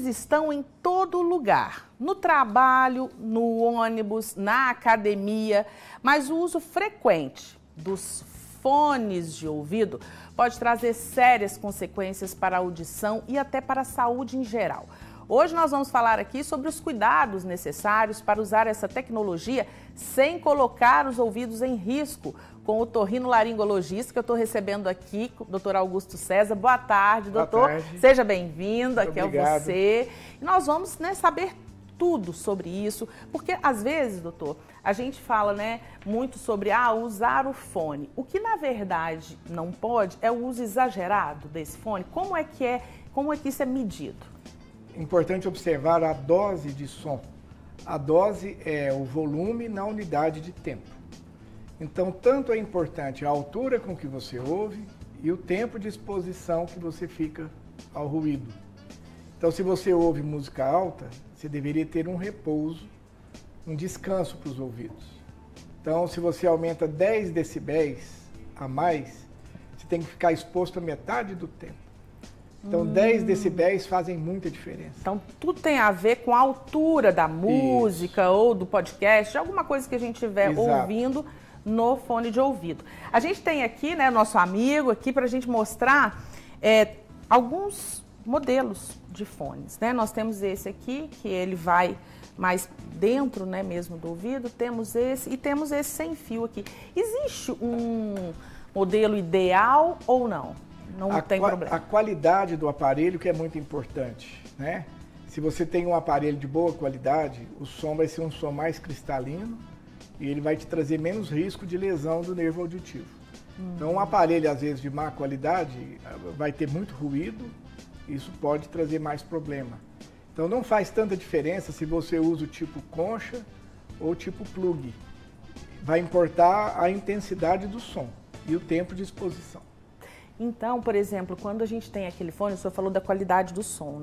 fones estão em todo lugar, no trabalho, no ônibus, na academia, mas o uso frequente dos fones de ouvido pode trazer sérias consequências para a audição e até para a saúde em geral. Hoje nós vamos falar aqui sobre os cuidados necessários para usar essa tecnologia sem colocar os ouvidos em risco, com o otorrinolaringologista que eu estou recebendo aqui, o doutor Augusto César. Boa tarde, doutor. Boa tarde. Seja bem-vindo, aqui Obrigado. é você. E nós vamos saber tudo sobre isso, porque às vezes, doutor, a gente fala muito sobre usar o fone. O que na verdade não pode é o uso exagerado desse fone. Como é que isso é medido? Importante observar a dose de som. A dose é o volume na unidade de tempo. Então, tanto é importante a altura com que você ouve e o tempo de exposição que você fica ao ruído. Então, se você ouve música alta, você deveria ter um repouso, um descanso para os ouvidos. Então, se você aumenta 10 decibéis a mais, você tem que ficar exposto a metade do tempo. Então, 10 decibéis fazem muita diferença. Então, tudo tem a ver com a altura da música ou do podcast, de alguma coisa que a gente estiver ouvindo no fone de ouvido. A gente tem aqui, nosso amigo aqui para a gente mostrar alguns modelos de fones, Nós temos esse aqui, que ele vai mais dentro, mesmo do ouvido. Temos esse e temos esse sem fio aqui. Existe um modelo ideal ou não? Não tem problema. A qualidade do aparelho que é muito importante, Se você tem um aparelho de boa qualidade, o som vai ser um som mais cristalino e ele vai te trazer menos risco de lesão do nervo auditivo. Então, um aparelho, às vezes, de má qualidade, vai ter muito ruído, isso pode trazer mais problema. Então, não faz tanta diferença se você usa o tipo concha ou tipo plug. Vai importar a intensidade do som e o tempo de exposição. Então, por exemplo, quando a gente tem aquele fone, o senhor falou da qualidade do som,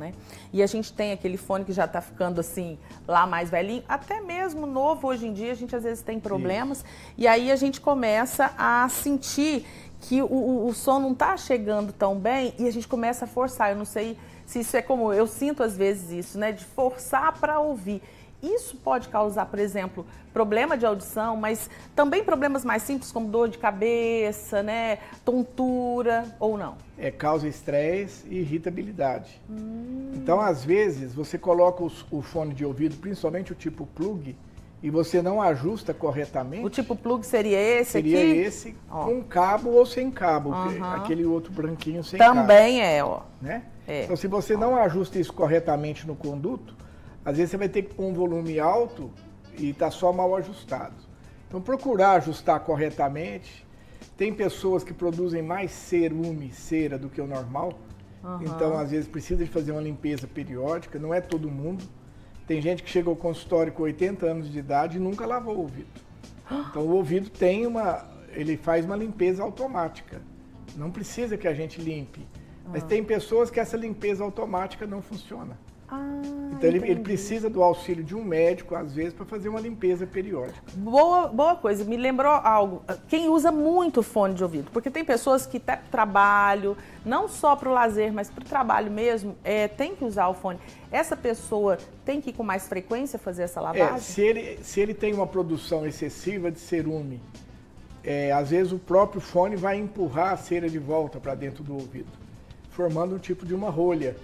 E a gente tem aquele fone que já está ficando assim, lá mais velhinho, até mesmo novo hoje em dia, a gente às vezes tem problemas. Isso. E aí a gente começa a sentir que o som não está chegando tão bem e a gente começa a forçar. Eu não sei se isso é como eu sinto às vezes isso, de forçar para ouvir. Isso pode causar, por exemplo, problema de audição, mas também problemas mais simples como dor de cabeça, tontura ou não? Causa estresse e irritabilidade. Então, às vezes, você coloca o fone de ouvido, principalmente o tipo plug, e você não ajusta corretamente. O tipo plug seria esse aqui? Seria esse com cabo ou sem cabo, aquele outro branquinho sem cabo. Também Então, se você não ajusta isso corretamente no conduto, às vezes você vai ter que pôr um volume alto e está só mal ajustado. Então, procurar ajustar corretamente. Tem pessoas que produzem mais cera do que o normal. Então, às vezes, precisa de fazer uma limpeza periódica. Não é todo mundo. Tem gente que chega ao consultório com 80 anos de idade e nunca lavou o ouvido. Então, o ouvido ele faz uma limpeza automática. Não precisa que a gente limpe. Mas tem pessoas que essa limpeza automática não funciona. Então ele precisa do auxílio de um médico, às vezes, para fazer uma limpeza periódica. Boa coisa, me lembrou algo. Quem usa muito fone de ouvido, porque tem pessoas que até para o trabalho, não só para o lazer, mas para o trabalho mesmo, tem que usar o fone. Essa pessoa tem que ir com mais frequência fazer essa lavagem? Se ele tem uma produção excessiva de cerume, às vezes o próprio fone vai empurrar a cera de volta para dentro do ouvido, formando um tipo de uma rolha.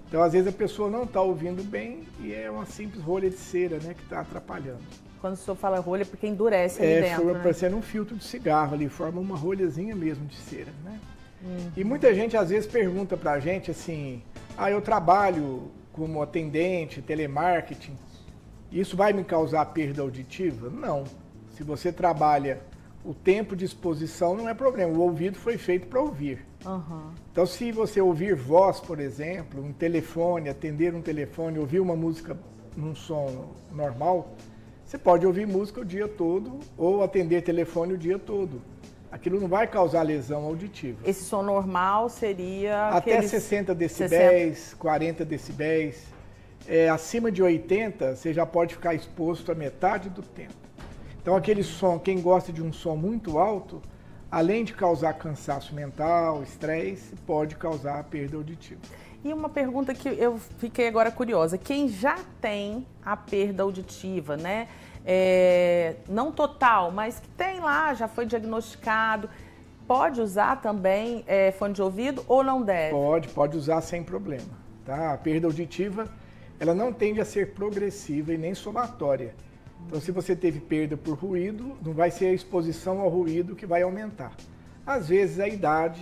Então, às vezes, a pessoa não está ouvindo bem e é uma simples rolha de cera, que está atrapalhando. Quando o senhor fala rolha, é porque endurece ali dentro, forma parecendo um filtro de cigarro ali, forma uma rolhazinha mesmo de cera, E muita gente, às vezes, pergunta para a gente assim, eu trabalho como atendente, telemarketing, isso vai me causar perda auditiva? Não. Se você trabalha, o tempo de exposição não é problema, o ouvido foi feito para ouvir. Então, se você ouvir voz, por exemplo, um telefone, atender um telefone, ouvir uma música num som normal, você pode ouvir música o dia todo ou atender telefone o dia todo. Aquilo não vai causar lesão auditiva. Esse som normal seria... Até 60 decibéis, 40 decibéis. Acima de 80, você já pode ficar exposto a metade do tempo. Então, aquele som, quem gosta de um som muito alto, além de causar cansaço mental, estresse, pode causar perda auditiva. E uma pergunta que eu fiquei agora curiosa, quem já tem a perda auditiva, né? Não total, mas que tem lá, já foi diagnosticado, pode usar também fone de ouvido ou não deve? Pode usar sem problema. Tá? A perda auditiva, ela não tende a ser progressiva e nem somatória. Então, se você teve perda por ruído, não vai ser a exposição ao ruído que vai aumentar. Às vezes, a idade,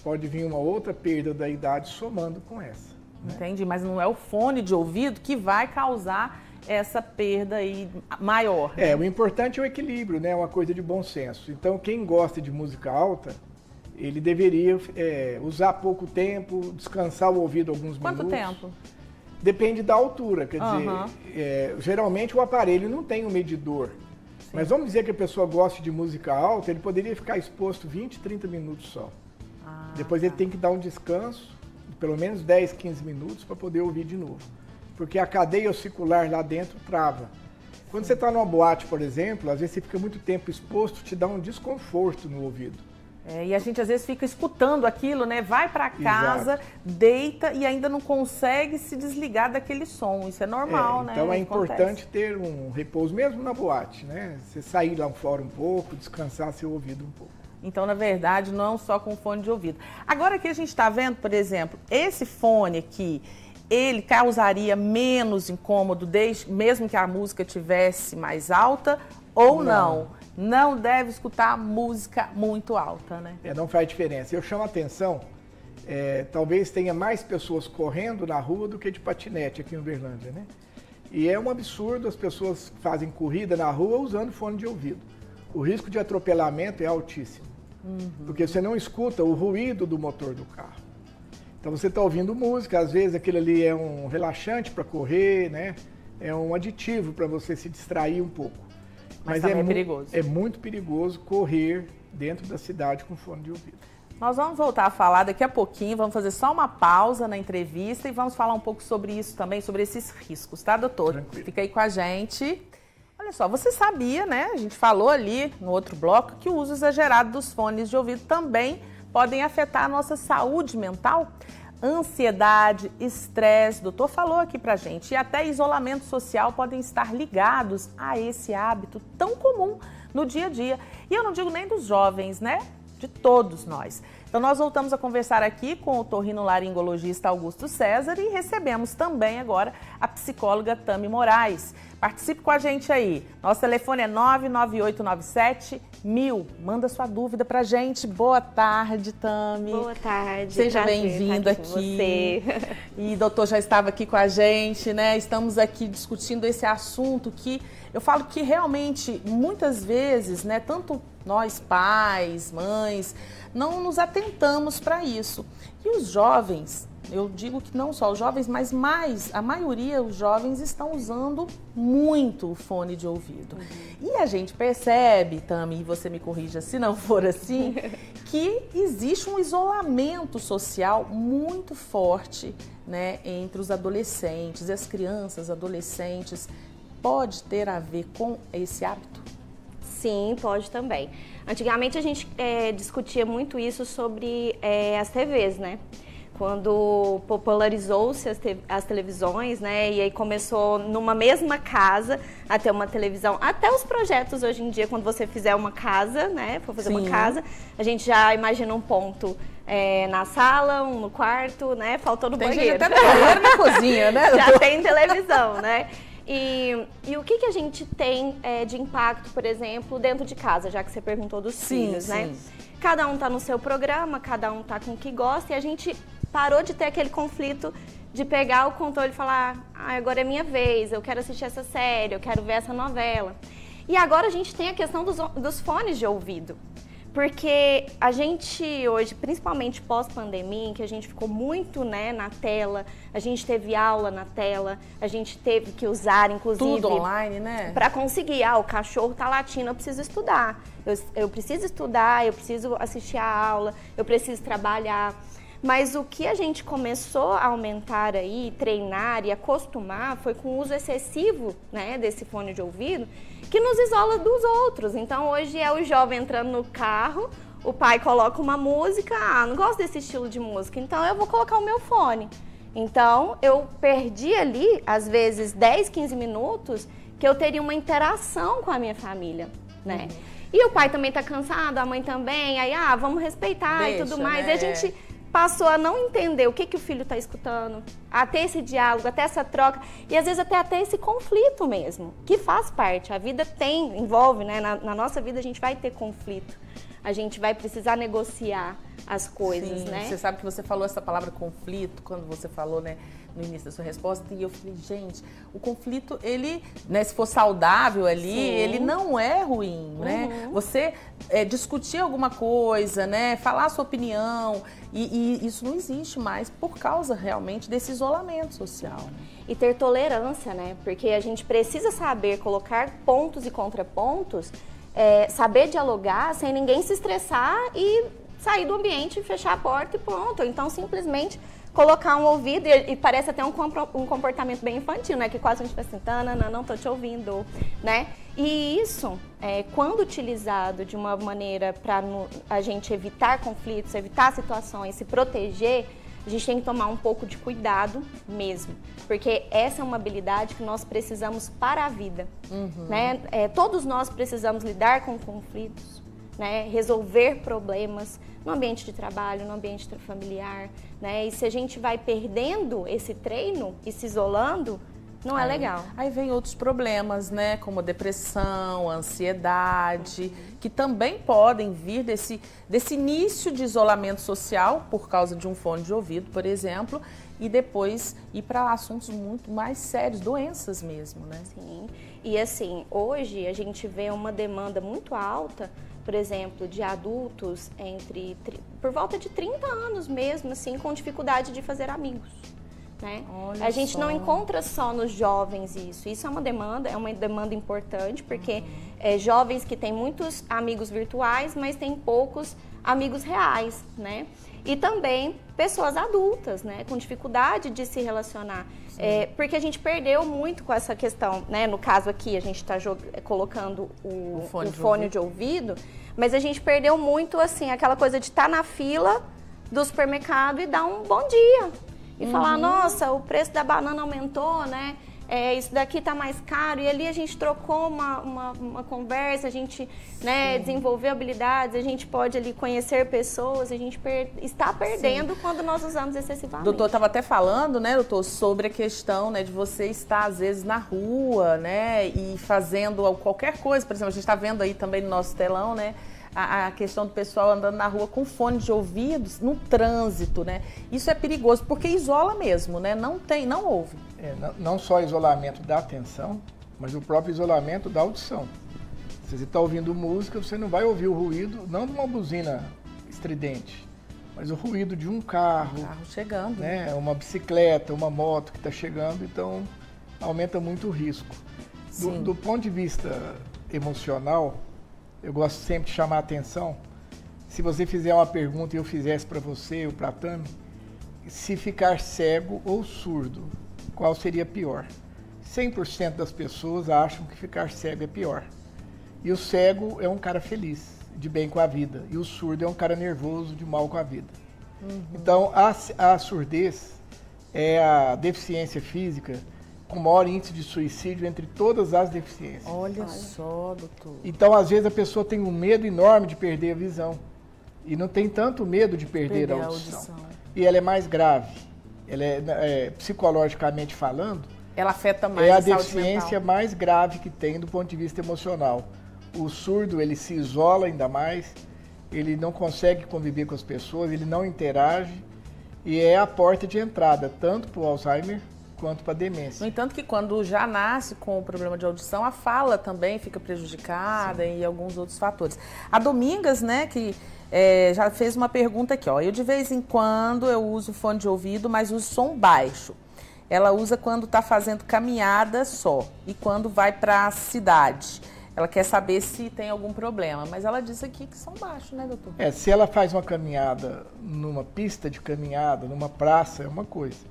pode vir uma outra perda da idade somando com essa. Né? Entendi, mas não é o fone de ouvido que vai causar essa perda aí maior. Né? O importante é o equilíbrio, né? É uma coisa de bom senso. Então, quem gosta de música alta, ele deveria usar pouco tempo, descansar o ouvido alguns minutos. Quanto tempo? Depende da altura, quer dizer, geralmente o aparelho não tem um medidor. Sim. Mas vamos dizer que a pessoa gosta de música alta, ele poderia ficar exposto 20, 30 minutos só. Depois ele tem que dar um descanso, de pelo menos 10, 15 minutos, para poder ouvir de novo. Porque a cadeia ossicular lá dentro trava. Quando você está numa boate, por exemplo, às vezes você fica muito tempo exposto, te dá um desconforto no ouvido. E a gente às vezes fica escutando aquilo, né? Vai para casa, exato, deita e ainda não consegue se desligar daquele som. Isso é normal, né? Então é importante ter um repouso, mesmo na boate, né? Você sair lá fora um pouco, descansar seu ouvido um pouco. Então, na verdade, não só com fone de ouvido. Agora aqui a gente está vendo, por exemplo, esse fone aqui, ele causaria menos incômodo, mesmo que a música tivesse mais alta, ou não? Não deve escutar música muito alta, né? Não faz diferença. Eu chamo a atenção, talvez tenha mais pessoas correndo na rua do que de patinete aqui em Uberlândia, né? E é um absurdo as pessoas que fazem corrida na rua usando fone de ouvido. O risco de atropelamento é altíssimo, porque você não escuta o ruído do motor do carro. Então você está ouvindo música, às vezes aquilo ali é um relaxante para correr, né? É um aditivo para você se distrair um pouco. Mas também é perigoso. É muito perigoso correr dentro da cidade com fone de ouvido. Nós vamos voltar a falar daqui a pouquinho, vamos fazer só uma pausa na entrevista e vamos falar um pouco sobre isso também, sobre esses riscos, tá, doutor? Tranquilo. Fica aí com a gente. Olha só, você sabia, né? A gente falou ali no outro bloco que o uso exagerado dos fones de ouvido também podem afetar a nossa saúde mental? Ansiedade, estresse, o doutor falou aqui pra gente, e até isolamento social podem estar ligados a esse hábito tão comum no dia a dia. E eu não digo nem dos jovens, né? De todos nós. Então nós voltamos a conversar aqui com o otorrinolaringologista Augusto César e recebemos também agora a psicóloga Tami Moraes. Participe com a gente aí. Nosso telefone é 99897-1000. Manda sua dúvida pra gente. Boa tarde, Tami. Boa tarde. Seja bem-vindo aqui. E o doutor já estava aqui com a gente, né? Estamos aqui discutindo esse assunto que eu falo que realmente, muitas vezes, né, tanto nós pais, mães, não nos atentamos para isso. E os jovens, eu digo que não só os jovens, mas a maioria dos jovens estão usando muito o fone de ouvido. E a gente percebe, Tami, e você me corrija se não for assim, que existe um isolamento social muito forte, né, entre os adolescentes e as crianças, adolescentes. Pode ter a ver com esse hábito? Sim, pode também. Antigamente a gente discutia muito isso sobre as TVs, né? Quando popularizou-se as televisões, né? E aí começou numa mesma casa a ter uma televisão. Até os projetos hoje em dia, quando você fizer uma casa, né? For fazer uma casa, a gente já imagina um ponto na sala, um no quarto, né? Faltou no banheiro. Tem gente até no banheiro e na cozinha, né? Já tem televisão, né? E o que a gente tem de impacto, por exemplo, dentro de casa, já que você perguntou dos filhos, né? Cada um tá no seu programa, cada um tá com o que gosta, e a gente parou de ter aquele conflito de pegar o controle e falar, agora é minha vez, eu quero assistir essa série, eu quero ver essa novela. E agora a gente tem a questão dos fones de ouvido. Porque a gente hoje, principalmente pós-pandemia, em que a gente ficou muito, né, na tela, a gente teve aula na tela, a gente teve que usar, inclusive... Tudo online, né? Para conseguir, o cachorro tá latindo, eu preciso estudar. Eu preciso estudar, eu preciso assistir a aula, eu preciso trabalhar. Mas o que a gente começou a aumentar aí, treinar e acostumar foi com o uso excessivo, né, desse fone de ouvido, que nos isola dos outros. Então hoje é o jovem entrando no carro, o pai coloca uma música, não gosto desse estilo de música, então eu vou colocar o meu fone. Então, eu perdi ali, às vezes, 10, 15 minutos que eu teria uma interação com a minha família, né? E o pai também tá cansado, a mãe também, aí, vamos respeitar e tudo mais. Né? E a gente passou a não entender o que o filho tá escutando, a ter esse diálogo, até essa troca, e às vezes até esse conflito mesmo, que faz parte. A vida envolve, né? Na nossa vida a gente vai ter conflito, a gente vai precisar negociar as coisas, Sim, né? Você sabe que você falou essa palavra conflito quando você falou, né, no início da sua resposta, e eu falei, gente, o conflito, ele, né, se for saudável ali, sim, ele não é ruim, né? Você discutir alguma coisa, né, falar a sua opinião, e isso não existe mais por causa realmente desse isolamento social. Né? E ter tolerância, né? Porque a gente precisa saber colocar pontos e contrapontos, saber dialogar sem ninguém se estressar e sair do ambiente, fechar a porta e pronto. Então, simplesmente colocar um ouvido, e parece até um comportamento bem infantil, né? Que quase a gente vai assim, não tô te ouvindo, né? E isso, quando utilizado de uma maneira para a gente evitar conflitos, evitar situações, se proteger, a gente tem que tomar um pouco de cuidado mesmo, porque essa é uma habilidade que nós precisamos para a vida, né? Todos nós precisamos lidar com conflitos, né? Resolver problemas no ambiente de trabalho, no ambiente familiar, né? E se a gente vai perdendo esse treino e se isolando, não é legal. Aí vem outros problemas, né? Como a depressão, a ansiedade, que também podem vir desse início de isolamento social, por causa de um fone de ouvido, por exemplo, e depois ir para assuntos muito mais sérios, doenças mesmo, né? Sim, e assim, hoje a gente vê uma demanda muito alta, por exemplo, de adultos por volta de 30 anos mesmo, assim, com dificuldade de fazer amigos. Né? A gente não encontra só nos jovens isso é uma demanda importante, porque jovens que têm muitos amigos virtuais, mas têm poucos amigos reais, né? E também pessoas adultas, né? Com dificuldade de se relacionar, porque a gente perdeu muito com essa questão, né? No caso aqui a gente está colocando o fone de ouvido, mas a gente perdeu muito, assim, aquela coisa de estar na fila do supermercado e dar um bom dia. E falar, nossa, o preço da banana aumentou, né? Isso daqui tá mais caro. E ali a gente trocou uma conversa, a gente, né, desenvolveu habilidades, a gente pode ali conhecer pessoas, a gente está perdendo quando nós usamos excessivamente. Doutor, estava até falando, né, doutor, sobre a questão, né, de você estar, às vezes, na rua, né, e fazendo qualquer coisa. Por exemplo, a gente está vendo aí também no nosso telão, né, a questão do pessoal andando na rua com fone de ouvidos no trânsito, né? Isso é perigoso, porque isola mesmo, né? Não ouve. Não só isolamento da atenção, mas o próprio isolamento da audição. Se você está ouvindo música, você não vai ouvir o ruído, não de uma buzina estridente, mas o ruído de um carro. Chegando. Né? Uma bicicleta, uma moto que está chegando, então aumenta muito o risco. Do ponto de vista emocional, eu gosto sempre de chamar a atenção. Se você fizer uma pergunta e eu fizesse para você ou para a Tami, se ficar cego ou surdo, qual seria pior? 100% das pessoas acham que ficar cego é pior. E o cego é um cara feliz, de bem com a vida. E o surdo é um cara nervoso, de mal com a vida. Então, a surdez é a deficiência física com maior índice de suicídio entre todas as deficiências. Olha só, doutor. Então, às vezes, a pessoa tem um medo enorme de perder a visão. E não tem tanto medo de perder a audição. E ela é mais grave. Ela psicologicamente falando, ela afeta mais a deficiência mais grave que tem do ponto de vista emocional. O surdo, ele se isola ainda mais, ele não consegue conviver com as pessoas, ele não interage, e é a porta de entrada, tanto para o Alzheimer quanto para a demência. No entanto que quando já nasce com o problema de audição, a fala também fica prejudicada. Sim. E alguns outros fatores. A Domingas, né, que já fez uma pergunta aqui, ó. Eu de vez em quando eu uso fone de ouvido, mas uso som baixo. Ela usa quando está fazendo caminhada só e quando vai para a cidade. Ela quer saber se tem algum problema, mas ela diz aqui que são baixos, né, doutor? Se ela faz uma caminhada numa pista de caminhada, numa praça, é uma coisa.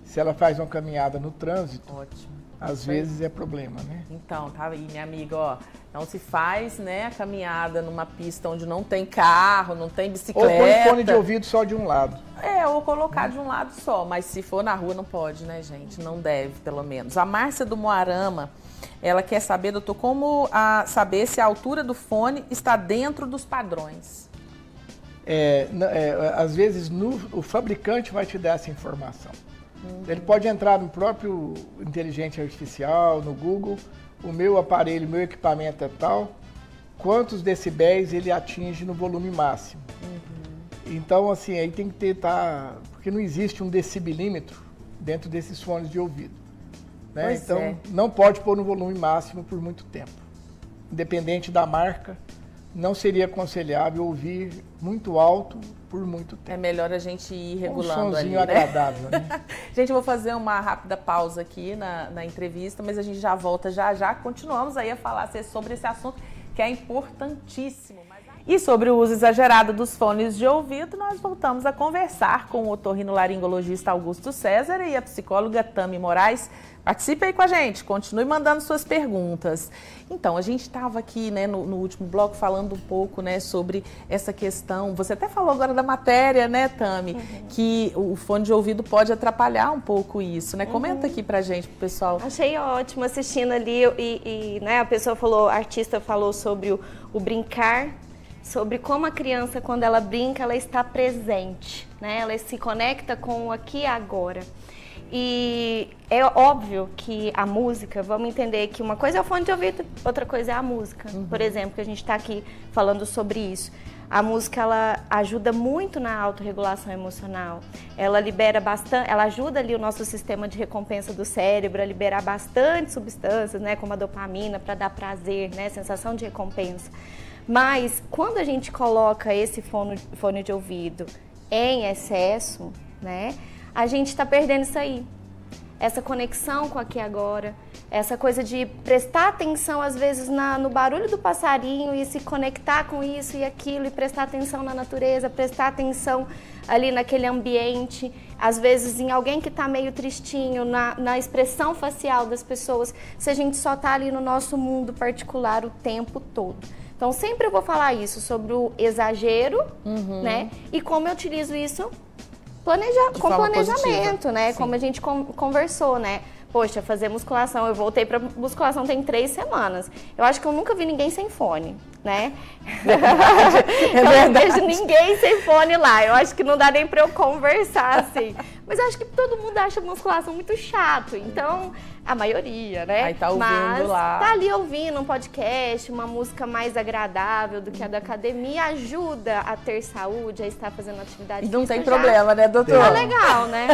Se ela faz uma caminhada no trânsito, ótimo, às vezes é problema, né? Então, tá aí, minha amiga, ó. Não se faz, né, a caminhada numa pista onde não tem carro, não tem bicicleta. Ou põe fone de ouvido só de um lado. Ou colocar de um lado só, mas se for na rua não pode, né, gente? Não deve, pelo menos. A Márcia do Moarama, ela quer saber, doutor, como saber se a altura do fone está dentro dos padrões. Às vezes o fabricante vai te dar essa informação. Ele pode entrar no próprio inteligência artificial, no Google, o meu aparelho, o meu equipamento é tal, quantos decibéis ele atinge no volume máximo. Então, assim, aí tem que porque não existe um decibelímetro dentro desses fones de ouvido. Né? Então, não pode pôr no volume máximo por muito tempo. Independente da marca, não seria aconselhável ouvir muito alto por muito tempo. É melhor a gente ir regulando ali, né? Agradável, né? Gente, eu vou fazer uma rápida pausa aqui na entrevista, mas a gente já volta já. Continuamos aí a falar sobre esse assunto que é importantíssimo. E sobre o uso exagerado dos fones de ouvido, nós voltamos a conversar com o otorrinolaringologista Augusto César e a psicóloga Tami Moraes. Participe aí com a gente, continue mandando suas perguntas. Então, a gente estava aqui, né, no último bloco falando um pouco, né, sobre essa questão. Você até falou agora da matéria, né, Tami, que o fone de ouvido pode atrapalhar um pouco isso, né? Comenta aqui pra gente, pro pessoal. Achei ótimo assistindo ali né, a artista falou sobre o brincar, sobre como a criança, quando ela brinca, ela está presente, né? Ela se conecta com o aqui e agora. E é óbvio que a música, vamos entender que uma coisa é o fone de ouvido, outra coisa é a música. Por exemplo, que a gente está aqui falando sobre isso. A música, ela ajuda muito na autorregulação emocional. Ela libera bastante, ela ajuda ali o nosso sistema de recompensa do cérebro a liberar bastante substâncias, né, como a dopamina, para dar prazer, né, sensação de recompensa. Mas quando a gente coloca esse fone de ouvido em excesso, né, a gente está perdendo isso aí. Essa conexão com aqui e agora, essa coisa de prestar atenção às vezes no barulho do passarinho e se conectar com isso e aquilo e prestar atenção na natureza, prestar atenção ali naquele ambiente, às vezes em alguém que está meio tristinho, na expressão facial das pessoas, se a gente só está ali no nosso mundo particular o tempo todo. Então sempre eu vou falar isso sobre o exagero, né? E como eu utilizo isso com planejamento, positiva, né? Sim. Como a gente conversou, né? Poxa, fazer musculação, eu voltei pra musculação tem 3 semanas. Eu acho que eu nunca vi ninguém sem fone, né? Eu não vejo ninguém sem fone lá. Eu acho que não dá nem pra eu conversar, assim. Mas eu acho que todo mundo acha musculação muito chato. Então, a maioria, né? Aí tá ouvindo lá. Tá ali ouvindo um podcast, uma música mais agradável do que a da academia, ajuda a ter saúde, a estar fazendo atividade física. E não tem problema, né, doutor? Tá legal, né?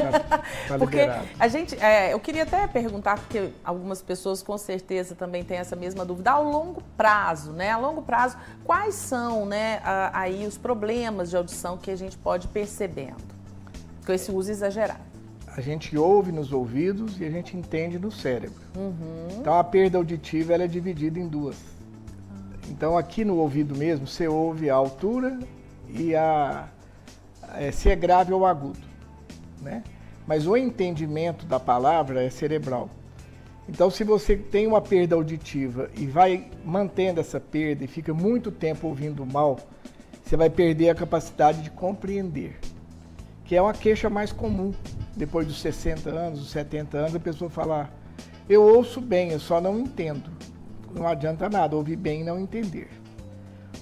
Tá porque liberado. a gente, eu queria até perguntar, porque algumas pessoas com certeza também têm essa mesma dúvida, ao longo prazo, né? A longo prazo, quais são, né, aí os problemas de audição que a gente pode ir percebendo com esse uso exagerado? A gente ouve nos ouvidos e a gente entende no cérebro. Então a perda auditiva ela é dividida em 2. Então aqui no ouvido mesmo você ouve a altura e se é grave ou agudo, né? Mas o entendimento da palavra é cerebral. Então se você tem uma perda auditiva e vai mantendo essa perda e fica muito tempo ouvindo mal, você vai perder a capacidade de compreender, que é uma queixa mais comum. Depois dos 60 anos, dos 70 anos, a pessoa fala, eu ouço bem, eu só não entendo. Não adianta nada, ouvir bem e não entender.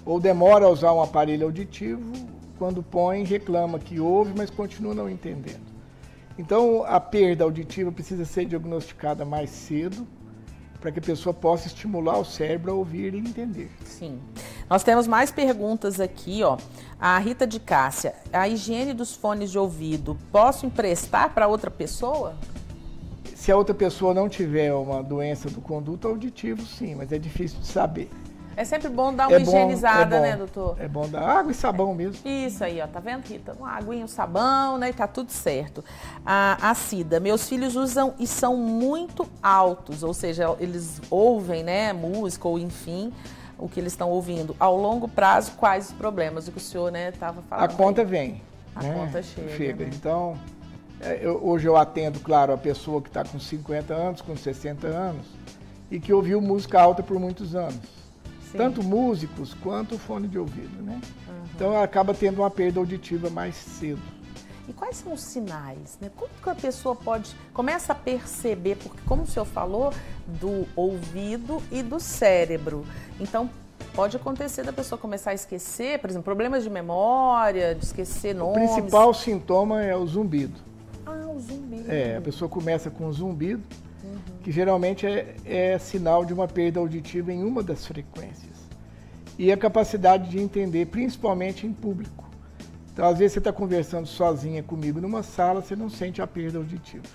Ou demora a usar um aparelho auditivo, quando põe, reclama que ouve, mas continua não entendendo. Então, a perda auditiva precisa ser diagnosticada mais cedo, para que a pessoa possa estimular o cérebro a ouvir e entender. Sim. Nós temos mais perguntas aqui, ó. A Rita de Cássia, a higiene dos fones de ouvido, posso emprestar para outra pessoa? Se a outra pessoa não tiver uma doença do conduto auditivo, sim, mas é difícil de saber. É sempre bom dar uma higienizada, né, doutor? É bom dar água e sabão mesmo. Isso aí, ó, tá vendo, Rita? Uma aguinha, um sabão, né, e tá tudo certo. A Cida, meus filhos usam e são muito altos, ou seja, eles ouvem, né, música ou enfim, o que eles estão ouvindo. Ao longo prazo, quais os problemas? O que o senhor, né, estava falando? A conta vem. A conta chega. Né? Então, Hoje eu atendo, claro, a pessoa que está com 50 anos, com 60 anos, e que ouviu música alta por muitos anos. Sim. Tanto músicos quanto fone de ouvido, né? Então acaba tendo uma perda auditiva mais cedo. E quais são os sinais, né? Como que a pessoa começa a perceber, porque como o senhor falou, do ouvido e do cérebro. Então, pode acontecer da pessoa começar a esquecer, por exemplo, problemas de memória, de esquecer nomes. O principal sintoma é o zumbido. Ah, o zumbido. A pessoa começa com o zumbido, que geralmente é sinal de uma perda auditiva em uma das frequências. E a capacidade de entender, principalmente em público. Então, às vezes você está conversando sozinha comigo numa sala, você não sente a perda auditiva.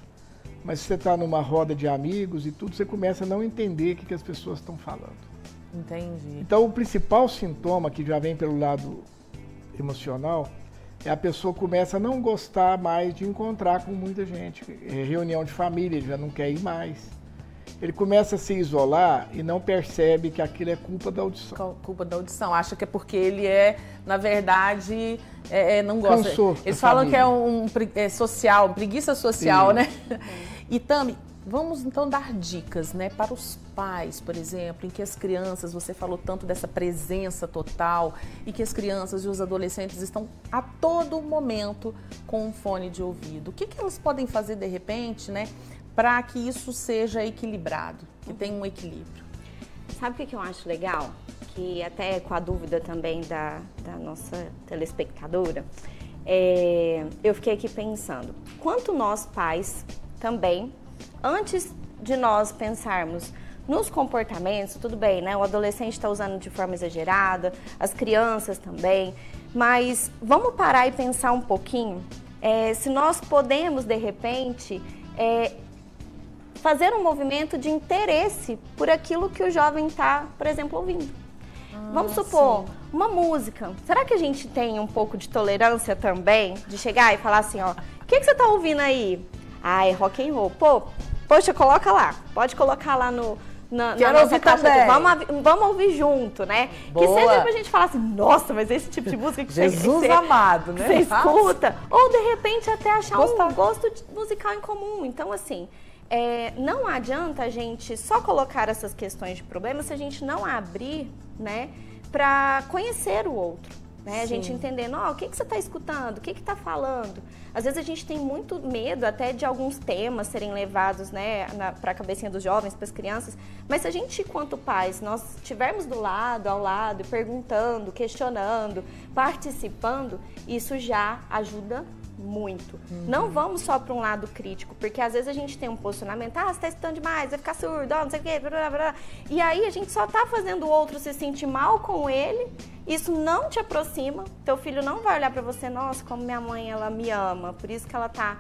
Mas se você está numa roda de amigos e tudo, você começa a não entender o que as pessoas estão falando. Entendi. Então, o principal sintoma, que já vem pelo lado emocional, a pessoa começa a não gostar mais de encontrar com muita gente. Reunião de família, ele já não quer ir mais. Ele começa a se isolar e não percebe que aquilo é culpa da audição. Culpa da audição. Acha que é porque ele na verdade, não gosta. Cansou. Eles falam que é social, preguiça social, né? E Tami, vamos então dar dicas, né, para os pais, por exemplo, em que as crianças, você falou tanto dessa presença total, e que as crianças e os adolescentes estão a todo momento com um fone de ouvido. O que elas podem fazer de repente, né, para que isso seja equilibrado, que tenha um equilíbrio? Sabe o que eu acho legal? Que até com a dúvida também da nossa telespectadora, eu fiquei aqui pensando, quanto nós pais também, antes de nós pensarmos nos comportamentos, tudo bem, né? O adolescente está usando de forma exagerada, as crianças também, mas vamos parar e pensar um pouquinho, se nós podemos, de repente, fazer um movimento de interesse por aquilo que o jovem está, por exemplo, ouvindo. Vamos supor, uma música. Será que a gente tem um pouco de tolerância também? De chegar e falar assim, ó, o que você está ouvindo aí? Ah, é rock and roll. Poxa, coloca lá. Pode colocar lá na nossa caixa. Vamos ouvir junto, né? Boa. Que seja pra gente falar assim, nossa, mas esse tipo de música que Jesus amado, né? Você escuta. Ou, de repente, até achar um gosto musical em comum. Então, assim, não adianta a gente só colocar essas questões de problema se a gente não abrir, né, para conhecer o outro. Né? A gente entendendo, o que você está escutando, o que está falando. Às vezes a gente tem muito medo até de alguns temas serem levados, né, para a cabecinha dos jovens, para as crianças, mas se a gente, quanto pais, nós estivermos ao lado, perguntando, questionando, participando, isso já ajuda muito. Não vamos só para um lado crítico, porque às vezes a gente tem um posicionamento, você está escutando demais, vai ficar surdo, não sei o quê, blá, blá, blá. E aí a gente só está fazendo o outro se sentir mal com ele, isso não te aproxima, teu filho não vai olhar para você, nossa, como minha mãe, ela me ama, por isso que ela tá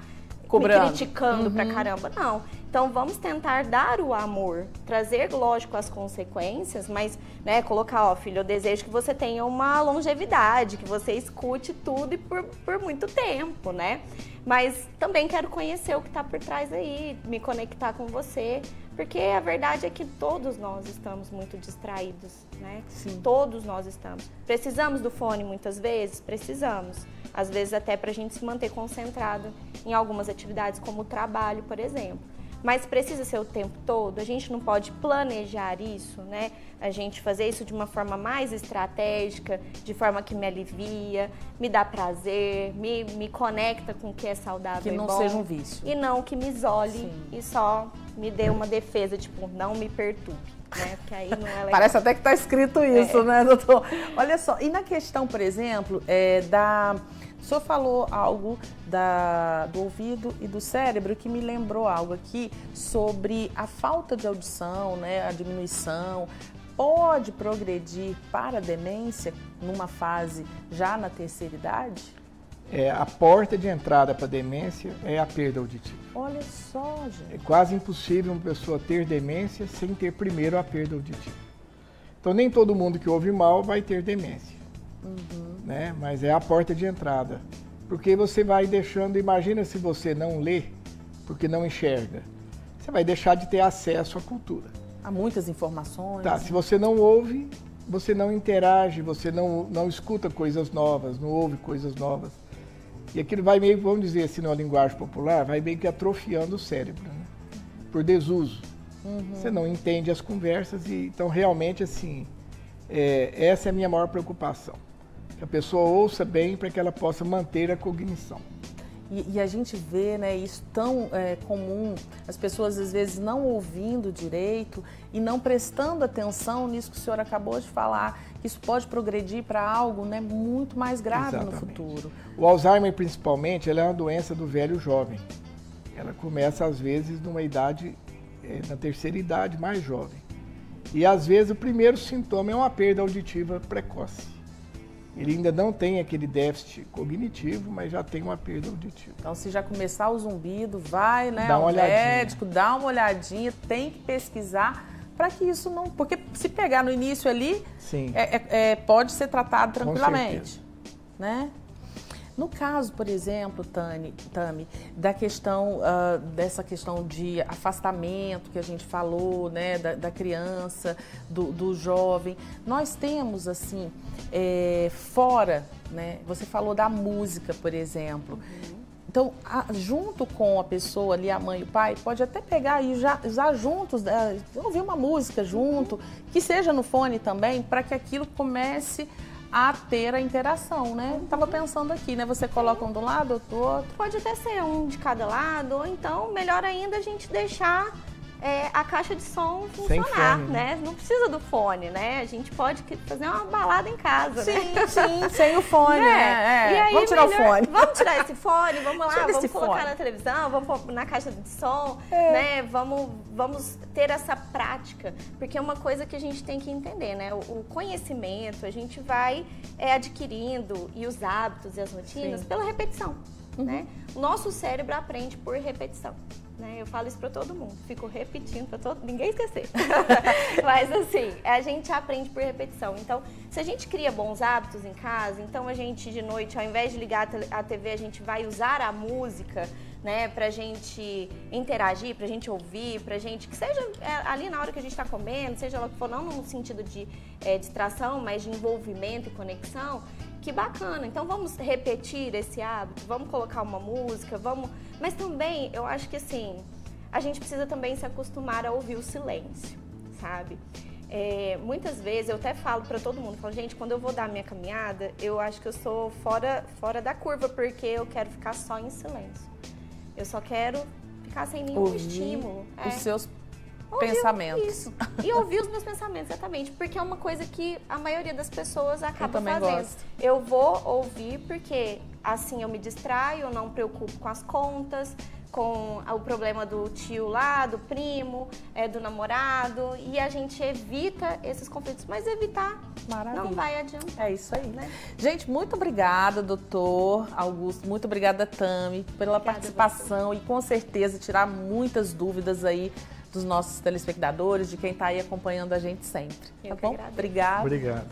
me criticando pra caramba. Não. Então vamos tentar dar o amor, trazer, lógico, as consequências, mas, né, colocar, filho, eu desejo que você tenha uma longevidade, que você escute tudo e por muito tempo, né? Mas também quero conhecer o que tá por trás aí, me conectar com você, porque a verdade é que todos nós estamos muito distraídos, né? Sim. Todos nós estamos. Precisamos do fone muitas vezes? Precisamos. Às vezes até para a gente se manter concentrado em algumas atividades, como o trabalho, por exemplo. Mas precisa ser o tempo todo? A gente não pode planejar isso, né? A gente fazer isso de uma forma mais estratégica, de forma que me alivia, me dá prazer, me conecta com o que é saudável e bom. Que não seja um vício. E não que me isole e só me dê uma defesa, tipo, não me perturbe. Né? Porque aí não é legal. Parece até que está escrito isso, né, doutor? Olha só, e na questão, por exemplo, o senhor falou algo do ouvido e do cérebro que me lembrou algo aqui sobre a falta de audição, né, a diminuição. Pode progredir para a demência numa fase já na terceira idade? A porta de entrada para a demência é a perda auditiva. Olha só, gente. É quase impossível uma pessoa ter demência sem ter primeiro a perda auditiva. Então, nem todo mundo que ouve mal vai ter demência, né? Mas é a porta de entrada. Porque você vai deixando, imagina se você não lê, porque não enxerga, você vai deixar de ter acesso à cultura. Há muitas informações. Tá, se você não ouve, você não interage, você não escuta coisas novas, não ouve coisas novas. E aquilo vai meio, vamos dizer assim, na linguagem popular, vai meio que atrofiando o cérebro, né? Por desuso. Você não entende as conversas e então realmente assim, essa é a minha maior preocupação. Que a pessoa ouça bem para que ela possa manter a cognição. E a gente vê, né, isso tão comum, as pessoas às vezes não ouvindo direito e não prestando atenção nisso que o senhor acabou de falar, que isso pode progredir para algo, né, muito mais grave. Exatamente. No futuro. O Alzheimer, principalmente, ela é uma doença do velho jovem. Ela começa, às vezes, numa idade, na terceira idade, mais jovem. E, às vezes, o primeiro sintoma é uma perda auditiva precoce. Ele ainda não tem aquele déficit cognitivo, mas já tem uma perda auditiva. Então, se já começar o zumbido, vai, né, ao médico, dá uma olhadinha, tem que pesquisar para que isso não... Porque se pegar no início ali, pode ser tratado tranquilamente, né? No caso, por exemplo, Tami, da questão, dessa questão de afastamento que a gente falou, né, da criança, do jovem, nós temos, assim, fora, né, você falou da música, por exemplo. Então, junto com a pessoa ali, a mãe e o pai, pode até pegar e já juntos, ouvir uma música junto, que seja no fone também, para que aquilo comece a ter a interação, né? Estava pensando aqui, né? Você coloca um do lado, outro do outro. Pode até ser um de cada lado, ou então, melhor ainda, a gente deixar a caixa de som funcionar, fone, né? Não precisa do fone, né? A gente pode fazer uma balada em casa, sim, né? Sim, sem o fone, né? E aí, vamos tirar o fone. Vamos tirar esse fone, vamos lá, Tira vamos colocar fone na televisão, vamos pôr na caixa de som, né? Vamos ter essa prática, porque é uma coisa que a gente tem que entender, né? O conhecimento a gente vai adquirindo e os hábitos e as rotinas pela repetição, né? O nosso cérebro aprende por repetição. Eu falo isso para todo mundo, fico repetindo para ninguém esquecer. Mas assim, a gente aprende por repetição. Então, se a gente cria bons hábitos em casa, então a gente de noite, ao invés de ligar a TV, a gente vai usar a música, né, pra gente interagir, pra gente ouvir, pra gente, que seja ali na hora que a gente tá comendo, seja lá que for, não no sentido de distração, mas de envolvimento e conexão. Que bacana, então vamos repetir esse hábito, vamos colocar uma música, vamos... Mas também, eu acho que assim, a gente precisa também se acostumar a ouvir o silêncio, sabe? Muitas vezes, eu até falo pra todo mundo, falo, gente, quando eu vou dar a minha caminhada, eu acho que eu sou fora da curva, porque eu quero ficar só em silêncio. Eu só quero ficar sem nenhum estímulo. Os seus pensamentos. Isso. E ouvir os meus pensamentos, exatamente. Porque é uma coisa que a maioria das pessoas acaba fazendo. Gosto. Eu vou ouvir porque assim eu me distraio, eu não me preocupo com as contas, com o problema do tio lá, do primo, do namorado. E a gente evita esses conflitos. Mas evitar não vai adiantar. É isso aí. Né? Gente, muito obrigada, doutor Augusto. Muito obrigada, Tami, pela participação e com certeza tirar muitas dúvidas aí dos nossos telespectadores, de quem está aí acompanhando a gente sempre. Tá bom? Obrigada. Obrigado.